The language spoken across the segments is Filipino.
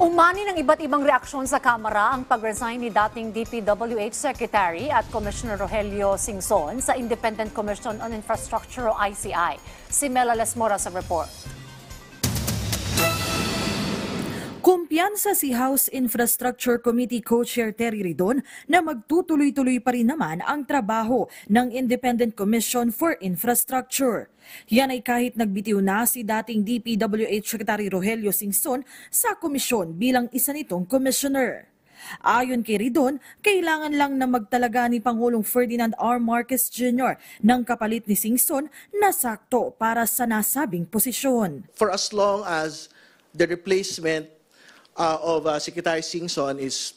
Umani ng iba't ibang reaksyon sa Kamara ang pag-resign ni dating DPWH Secretary at Commissioner Rogelio Singson sa Independent Commission on Infrastructure o ICI. Si Mela Lesmora sa report. Kumpiyansa si House Infrastructure Committee Co-Chair Terry Ridon na magtutuloy-tuloy pa rin naman ang trabaho ng Independent Commission for Infrastructure. Yan ay kahit nagbitiw na si dating DPWH Secretary Rogelio Singson sa komisyon bilang isa nitong commissioner. Ayon kay Ridon, kailangan lang na magtalaga ni Pangulong Ferdinand R. Marcos Jr. ng kapalit ni Singson na sakto para sa nasabing posisyon. For as long as the replacement of Secretary Singson is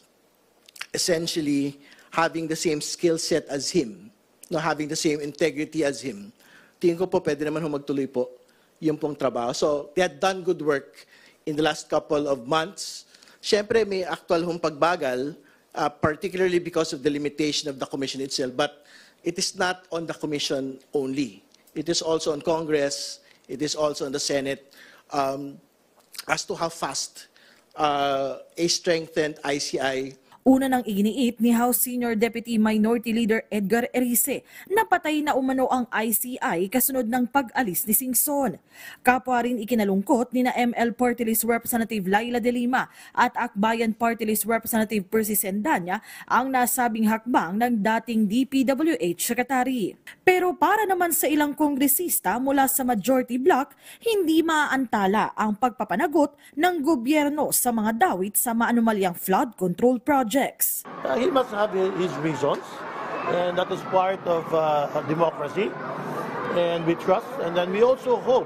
essentially having the same skill set as him, no, having the same integrity as him, tingin ko po pwede naman magtuloy po yung pong trabaho. So they had done good work in the last couple of months. Siyempre may actual hong pagbagal, particularly because of the limitation of the commission itself, but it is not on the commission only. It is also on Congress, it is also on the Senate, as to how fast a strengthened ICI. Una nang iginiit ni House Senior Deputy Minority Leader Edgar Erice na patay na umano ang ICI kasunod ng pag-alis ni Singson. Kapwa rin ikinalungkot ni na ML Party List Representative Laila De Lima at Akbayan Party List Representative Percy Sendanya ang nasabing hakbang ng dating DPWH Secretary. Pero para naman sa ilang kongresista mula sa majority bloc, hindi maaantala ang pagpapanagot ng gobyerno sa mga dawit sa maanumalyang flood control project. He must have his reasons, and that is part of democracy, and we trust. And then we also hope,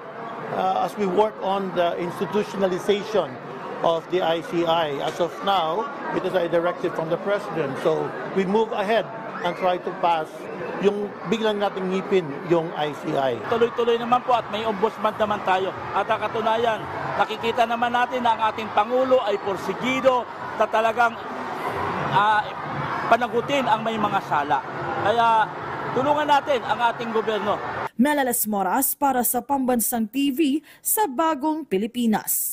as we work on the institutionalization of the ICI, as of now, it is a directive from the President. So we move ahead and try to pass yung biglang nating ngipin yung ICI. Tuloy-tuloy naman po at may ombudsman naman tayo. At ang katunayan, nakikita naman natin na ang ating Pangulo ay porsigido na talagang panagutin ang may mga sala. Kaya tulungan natin ang ating gobyerno. Mela Lesmora para sa Pambansang TV sa Bagong Pilipinas.